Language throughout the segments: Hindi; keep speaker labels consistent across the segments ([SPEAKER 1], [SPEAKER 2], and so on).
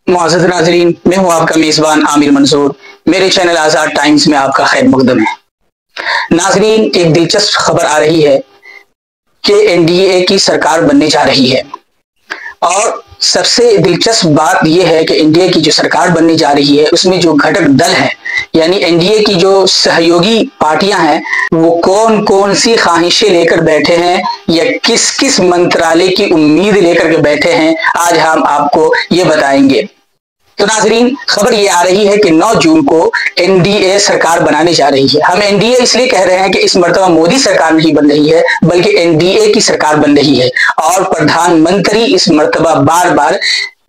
[SPEAKER 1] मुअज़्ज़ज़ नाज़रीन, मैं हूँ आपका मेज़बान आमिर मंसूर। मेरे चैनल आज़ाद टाइम्स में आपका खैर मक़दम है। नाज़रीन, एक दिलचस्प खबर आ रही है कि एनडीए की सरकार बनने जा रही है और सबसे दिलचस्प बात यह है कि एनडीए की जो सरकार बनने जा रही है उसमें जो घटक दल हैं, यानी एनडीए की जो सहयोगी पार्टियां हैं, वो कौन कौन सी ख्वाहिशें लेकर बैठे हैं या किस किस मंत्रालय की उम्मीद लेकर के बैठे हैं, आज हम आपको ये बताएंगे। तो नाजरीन, खबर ये आ रही है कि 9 जून को एनडीए सरकार बनाने जा रही है। हम एनडीए इसलिए कह रहे हैं कि इस मर्तबा मोदी सरकार नहीं बन रही है, बल्कि एनडीए की सरकार बन रही है और प्रधानमंत्री इस मर्तबा बार बार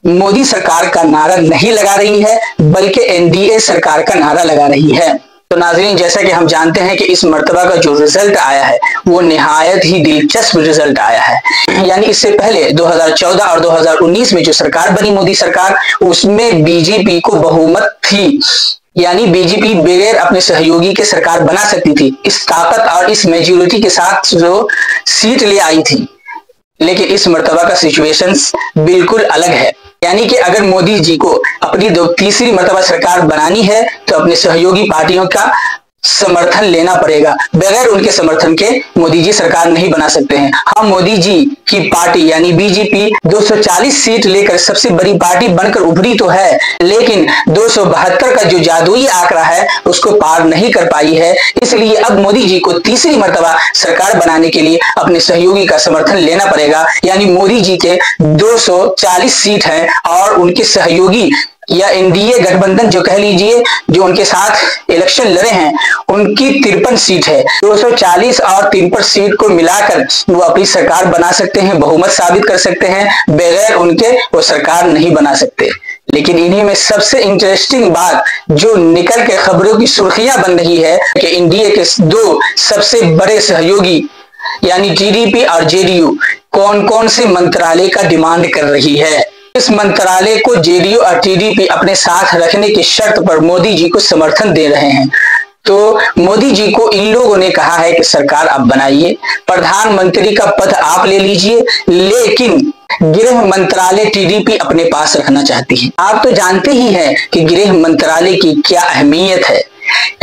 [SPEAKER 1] मोदी सरकार का नारा नहीं लगा रही है, बल्कि एनडीए सरकार का नारा लगा रही है। तो नाज़रीन, जैसा कि हम जानते हैं कि इस मर्तबा का जो रिजल्ट आया है वो निहायत ही दिलचस्प रिजल्ट आया है। यानी इससे पहले 2014 और 2019 में जो सरकार बनी मोदी सरकार, उसमें बीजेपी को बहुमत थी, यानी बीजेपी बगैर अपने सहयोगी के सरकार बना सकती थी। इस ताकत और इस मेजोरिटी के साथ जो सीट ले आई थी। लेकिन इस मर्तबा का सिचुएशन बिल्कुल अलग है। यानी कि अगर मोदी जी को अपनी तीसरी मर्तबा सरकार बनानी है तो अपने सहयोगी पार्टियों का समर्थन लेना पड़ेगा। बगैर उनके समर्थन के मोदी जी सरकार नहीं बना सकते हैं। हाँ, मोदी जी की पार्टी यानी बीजेपी 240 सीट लेकर सबसे बड़ी पार्टी बनकर उभरी तो है, लेकिन 272 का जो जादुई आंकड़ा है उसको पार नहीं कर पाई है। इसलिए अब मोदी जी को तीसरी मर्तबा सरकार बनाने के लिए अपने सहयोगी का समर्थन लेना पड़ेगा। यानी मोदी जी के 240 सीट हैं और उनके सहयोगी या एनडीए गठबंधन जो कह लीजिए, जो उनके साथ इलेक्शन लड़े हैं, उनकी 53 सीट है। 240 और 53 सीट को मिलाकर वो अपनी सरकार बना सकते हैं, बहुमत साबित कर सकते हैं। बगैर उनके वो सरकार नहीं बना सकते। लेकिन इन्हीं में सबसे इंटरेस्टिंग बात जो निकल के खबरों की सुर्खियां बन रही है कि एनडीए के 2 सबसे बड़े सहयोगी यानी टीडीपी और जेडीयू कौन कौन से मंत्रालय का डिमांड कर रही है। इस मंत्रालय को जेडीयू और टीडीपी अपने साथ रखने की शर्त पर मोदी जी को समर्थन दे रहे हैं। तो मोदी जी को इन लोगों ने कहा है कि सरकार आप बनाइए, प्रधानमंत्री का पद आप ले लीजिए, लेकिन गृह मंत्रालय टीडीपी अपने पास रखना चाहती है। आप तो जानते ही हैं कि गृह मंत्रालय की क्या अहमियत है।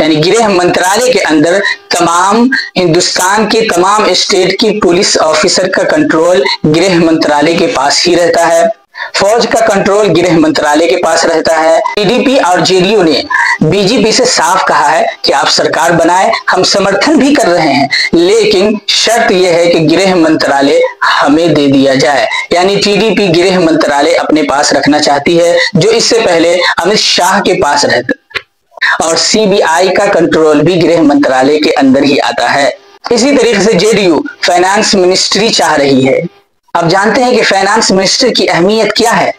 [SPEAKER 1] यानी गृह मंत्रालय के अंदर तमाम हिंदुस्तान के तमाम स्टेट की पुलिस ऑफिसर का कंट्रोल गृह मंत्रालय के पास ही रहता है। फौज का कंट्रोल गृह मंत्रालय के पास रहता है। टीडीपी और जेडीयू ने बीजेपी से साफ कहा है कि आप सरकार बनाएं, हम समर्थन भी कर रहे हैं, लेकिन शर्त यह है कि गृह मंत्रालय हमें दे दिया जाए। यानी टीडीपी गृह मंत्रालय अपने पास रखना चाहती है, जो इससे पहले अमित शाह के पास रहता, और सीबीआई का कंट्रोल भी गृह मंत्रालय के अंदर ही आता है। इसी तरीके से जेडीयू फाइनेंस मिनिस्ट्री चाह रही है। अब जानते हैं कि फाइनेंस मिनिस्टर की अहमियत क्या है।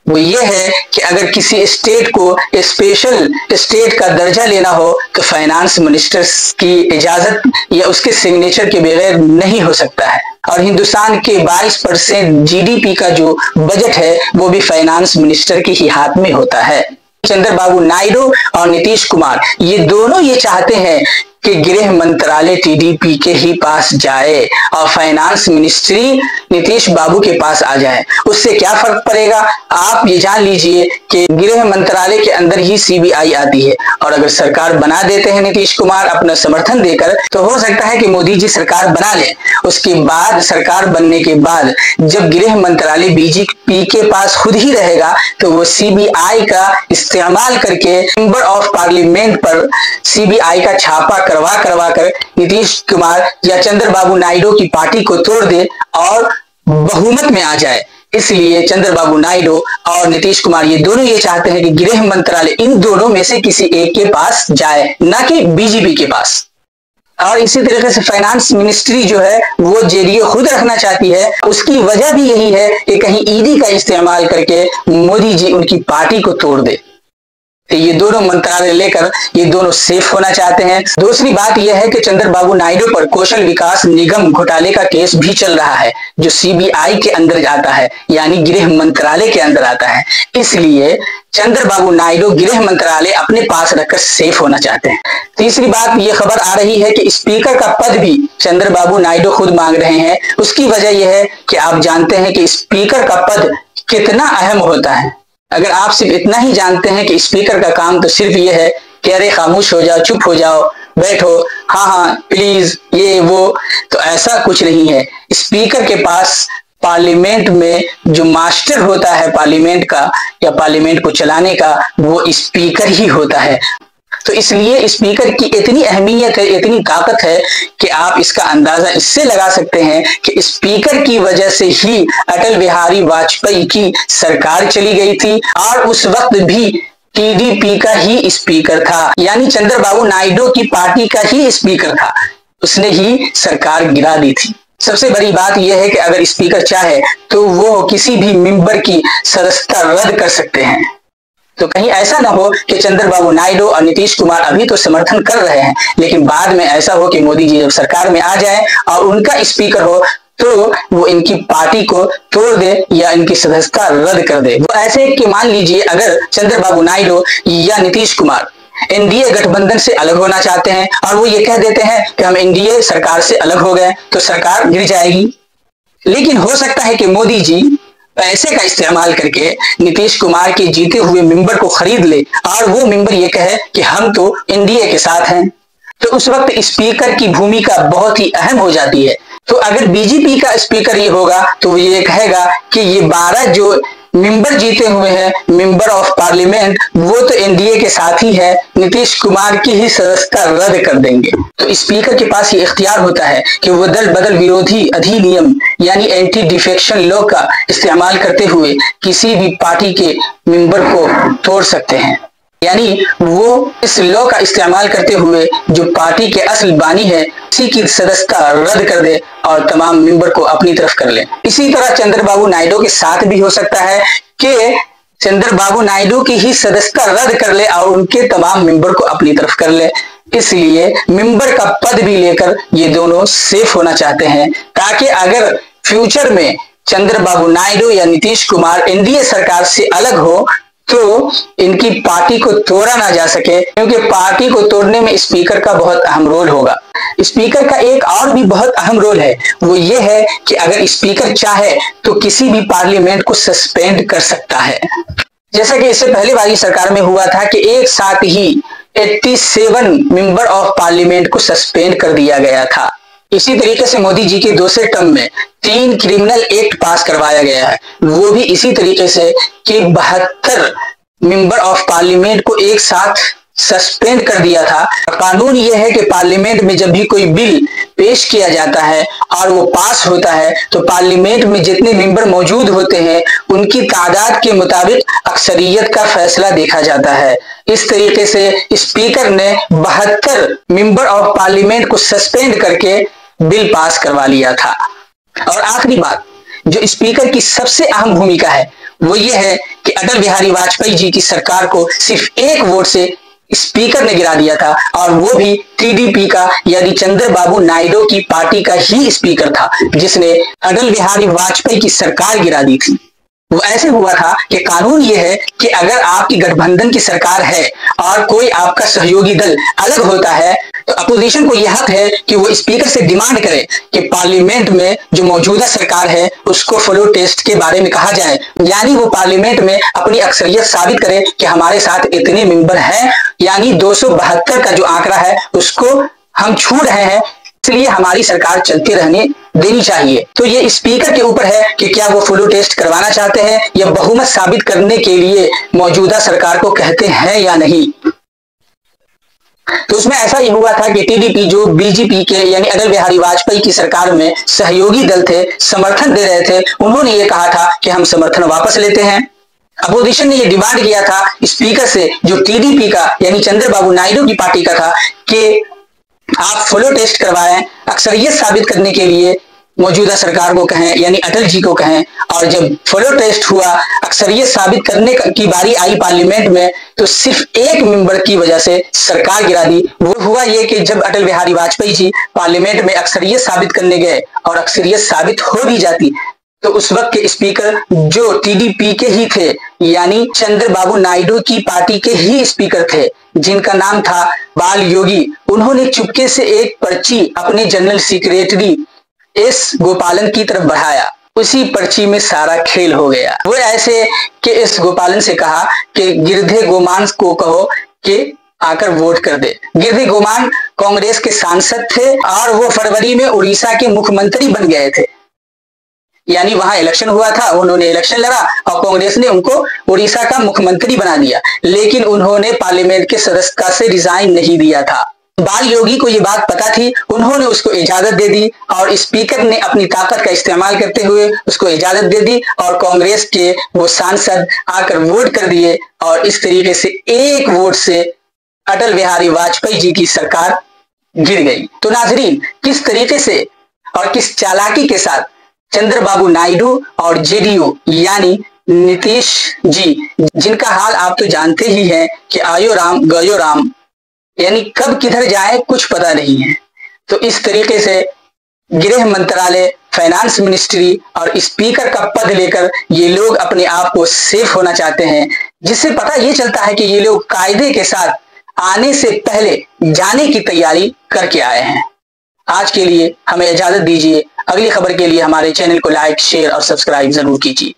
[SPEAKER 1] वो ये है कि अगर किसी स्टेट को स्पेशल स्टेट का दर्जा लेना हो तो फाइनेंस मिनिस्टर की इजाजत या उसके सिग्नेचर के बगैर नहीं हो सकता है। और हिंदुस्तान के 22% जीडीपी का जो बजट है वो भी फाइनेंस मिनिस्टर के ही हाथ में होता है। चंद्रबाबू नायडू और नीतीश कुमार ये दोनों ये चाहते हैं कि गृह मंत्रालय टीडीपी के ही पास जाए और फाइनेंस मिनिस्ट्री नीतीश बाबू के पास आ जाए। उससे क्या फर्क पड़ेगा, आप ये जान लीजिए कि गृह मंत्रालय के अंदर ही सीबीआई आती है। और अगर सरकार बना देते हैं नीतीश कुमार अपना समर्थन देकर, तो हो सकता है कि मोदी जी सरकार बना ले। उसके बाद सरकार बनने के बाद जब गृह मंत्रालय बीजेपी के पास खुद ही रहेगा, तो वो सीबीआई का इस्तेमाल करके मेंबर ऑफ पार्लियामेंट पर सीबीआई का छापा करवा कर नीतीश कुमार या चंद्रबाबू नायडू की पार्टी को तोड़ दे और बहुमत में आ जाए। इसलिए चंद्रबाबू नायडू और नीतीश कुमार ये दोनों ये चाहते हैं कि गृह मंत्रालय इन दोनों में से किसी एक के पास जाए, ना कि बीजेपी के पास। और इसी तरीके से फाइनेंस मिनिस्ट्री जो है वो जेडीयू खुद रखना चाहती है। उसकी वजह भी यही है कि कहीं ईडी का इस्तेमाल करके मोदी जी उनकी पार्टी को तोड़ दे। तो ये दोनों मंत्रालय लेकर ये दोनों सेफ होना चाहते हैं। दूसरी बात यह है कि चंद्रबाबू नायडू पर कौशल विकास निगम घोटाले का केस भी चल रहा है, जो सीबीआई के अंदर आता है, यानी गृह मंत्रालय के अंदर आता है। इसलिए चंद्रबाबू नायडू गृह मंत्रालय अपने पास रखकर सेफ होना चाहते हैं। तीसरी बात यह खबर आ रही है कि स्पीकर का पद भी चंद्रबाबू नायडू खुद मांग रहे हैं। उसकी वजह यह है कि आप जानते हैं कि स्पीकर का पद कितना अहम होता है। अगर आप सिर्फ इतना ही जानते हैं कि स्पीकर का काम तो सिर्फ ये है कि अरे खामोश हो जाओ, चुप हो जाओ, बैठो, हाँ हाँ प्लीज, ये वो, तो ऐसा कुछ नहीं है। स्पीकर के पास पार्लियामेंट में जो मास्टर होता है पार्लियामेंट का या पार्लियामेंट को चलाने का, वो स्पीकर ही होता है। तो इसलिए स्पीकर की इतनी अहमियत है, इतनी ताकत है कि आप इसका अंदाजा इससे लगा सकते हैं कि स्पीकर की वजह से ही अटल बिहारी वाजपेयी की सरकार चली गई थी, और उस वक्त भी टीडीपी का ही स्पीकर था, यानी चंद्रबाबू नायडू की पार्टी का ही स्पीकर था, उसने ही सरकार गिरा दी थी। सबसे बड़ी बात यह है कि अगर स्पीकर चाहे तो वो किसी भी मेंबर की सदस्यता रद्द कर सकते हैं। तो कहीं ऐसा ना हो कि चंद्रबाबू नायडू और नीतीश कुमार अभी तो समर्थन कर रहे हैं, लेकिन बाद में ऐसा हो कि मोदी जी जब सरकार में आ जाए और उनका स्पीकर हो तो वो इनकी पार्टी को तोड़ दे या इनकी सदस्यता रद्द कर दे। वो ऐसे कि मान लीजिए अगर चंद्रबाबू नायडू या नीतीश कुमार एनडीए गठबंधन से अलग होना चाहते हैं और वो ये कह देते हैं कि हम एनडीए सरकार से अलग हो गए, तो सरकार गिर जाएगी। लेकिन हो सकता है कि मोदी जी पैसे का इस्तेमाल करके नीतीश कुमार के जीते हुए मेंबर को खरीद ले और वो मेंबर ये कहे कि हम तो एनडीए के साथ हैं, तो उस वक्त स्पीकर की भूमिका बहुत ही अहम हो जाती है। तो अगर बीजेपी का स्पीकर ये होगा तो वो ये कहेगा कि ये 12 जो मेंबर जीते हुए हैं, मेंबर ऑफ पार्लियामेंट, वो तो एनडीए के साथ ही है, नीतीश कुमार की ही सदस्यता रद्द कर देंगे। तो स्पीकर के पास ये इख्तियार होता है कि वो दल बदल विरोधी अधिनियम यानी एंटी डिफेक्शन लॉ का इस्तेमाल करते हुए किसी भी पार्टी के मेंबर को तोड़ सकते हैं, यानी वो इस लॉ का इस्तेमाल करते हुए जो पार्टी के असल बानी है उसी की सदस्यता रद्द कर दे और तमाम मेंबर को अपनी तरफ कर ले। इसी तरह चंद्रबाबू नायडू के साथ भी हो सकता है कि चंद्रबाबू नायडू की ही सदस्यता रद्द कर ले और उनके तमाम मेंबर को अपनी तरफ कर ले। इसलिए मेंबर का पद भी लेकर ये दोनों सेफ होना चाहते हैं, ताकि अगर फ्यूचर में चंद्रबाबू नायडू या नीतीश कुमार एनडीए सरकार से अलग हो तो इनकी पार्टी को तोड़ा ना जा सके, क्योंकि पार्टी को तोड़ने में स्पीकर का बहुत अहम रोल होगा। स्पीकर का एक और भी बहुत अहम रोल है, वो ये है कि अगर स्पीकर चाहे तो किसी भी पार्लियामेंट को सस्पेंड कर सकता है। जैसा कि इससे पहले वाली सरकार में हुआ था कि एक साथ ही 87 मेंबर ऑफ पार्लियामेंट को सस्पेंड कर दिया गया था। इसी तरीके से मोदी जी के दूसरे टर्म में 3 क्रिमिनल एक्ट पास करवाया गया है, वो भी इसी तरीके से कि 72 मेंबर ऑफ पार्लियामेंट को एक साथ सस्पेंड कर दिया था। कानून यह है कि पार्लियामेंट में जब भी कोई बिल पेश किया जाता है और वो पास होता है तो पार्लियामेंट में जितने मेंबर मौजूद होते हैं उनकी तादाद के मुताबिक अक्सरियत का फैसला देखा जाता है। इस तरीके से स्पीकर ने 72 मेंबर ऑफ पार्लियामेंट को सस्पेंड करके बिल पास करवा लिया था। और आखिरी बात, जो स्पीकर की सबसे अहम भूमिका है वो ये है कि अटल बिहारी वाजपेयी जी की सरकार को सिर्फ एक वोट से स्पीकर ने गिरा दिया था, और वो भी टीडीपी का यानी चंद्रबाबू नायडू की पार्टी का ही स्पीकर था जिसने अटल बिहारी वाजपेयी की सरकार गिरा दी थी। वो ऐसे हुआ था कि कानून ये है कि अगर आपकी गठबंधन की सरकार है और कोई आपका सहयोगी दल अलग होता है तो अपोजिशन को यह हक है कि वो स्पीकर से डिमांड करे कि पार्लियामेंट में जो मौजूदा सरकार है उसको फ्लो टेस्ट के बारे में कहा जाए, यानी वो पार्लियामेंट में अपनी अक्सरियत साबित करे कि हमारे साथ इतने मेंबर हैं, यानी 272 का जो आंकड़ा है उसको हम छू रहे हैं, इसलिए हमारी सरकार चलती रहने देनी चाहिए। तो ये स्पीकर के ऊपर है कि क्या वो फ्लो टेस्ट करवाना चाहते हैं या बहुमत साबित करने के लिए मौजूदा सरकार को कहते हैं या नहीं। तो उसमें ऐसा ही हुआ था कि टीडीपी जो बीजेपी के यानी अटल बिहारी वाजपेयी की सरकार में सहयोगी दल थे, समर्थन दे रहे थे, उन्होंने ये कहा था कि हम समर्थन वापस लेते हैं। अपोजिशन ने ये डिमांड किया था स्पीकर से जो टीडीपी का यानी चंद्रबाबू नायडू की पार्टी का था कि आप फ्लो टेस्ट करवाएं, अक्सरियत साबित करने के लिए मौजूदा सरकार को कहें यानी अटल जी को कहें। और जब फ्लो टेस्ट हुआ, अक्सरियत साबित करने की बारी आई पार्लियामेंट में, तो सिर्फ एक मेंबर की वजह से सरकार गिरा दी। वो हुआ ये कि जब अटल बिहारी वाजपेयी जी पार्लियामेंट में अक्सरियत साबित करने गए और अक्सरियत साबित हो भी जाती तो उस वक्त के स्पीकर जो टीडीपी के ही थे यानी चंद्रबाबू नायडू की पार्टी के ही स्पीकर थे, जिनका नाम था बाल योगी, उन्होंने चुपके से एक पर्ची अपने जनरल सेक्रेटरी एस गोपालन की तरफ बढ़ाया। उसी पर्ची में सारा खेल हो गया। वो ऐसे कि इस गोपालन से कहा कि गिरधे गोमान को कहो कि आकर वोट कर दे। गिरधे गोमान कांग्रेस के सांसद थे और वो फरवरी में उड़ीसा के मुख्यमंत्री बन गए थे। यानी वहां इलेक्शन हुआ था, उन्होंने इलेक्शन लड़ा और कांग्रेस ने उनको उड़ीसा का मुख्यमंत्री बना दिया, लेकिन उन्होंने पार्लियामेंट के सदस्यता से रिजाइन नहीं दिया था। बाल योगी को ये बात पता थी, उन्होंने उसको इजाजत दे दी और स्पीकर ने अपनी ताकत का इस्तेमाल करते हुए उसको इजाजत दे दी और कांग्रेस के वो सांसद आकर वोट कर दिए और इस तरीके से एक वोट से अटल बिहारी वाजपेयी जी की सरकार गिर गई। तो नाजरीन, किस तरीके से और किस चालाकी के साथ चंद्रबाबू नायडू और जेडीयू यानी नीतीश जी, जिनका हाल आप तो जानते ही हैं कि आयो राम गयो राम, यानी कब किधर जाए कुछ पता नहीं है। तो इस तरीके से गृह मंत्रालय, फाइनेंस मिनिस्ट्री और स्पीकर का पद लेकर ये लोग अपने आप को सेफ होना चाहते हैं, जिससे पता ये चलता है कि ये लोग कायदे के साथ आने से पहले जाने की तैयारी करके आए हैं। आज के लिए हमें इजाजत दीजिए। अगली खबर के लिए हमारे चैनल को लाइक, शेयर और सब्सक्राइब जरूर कीजिए।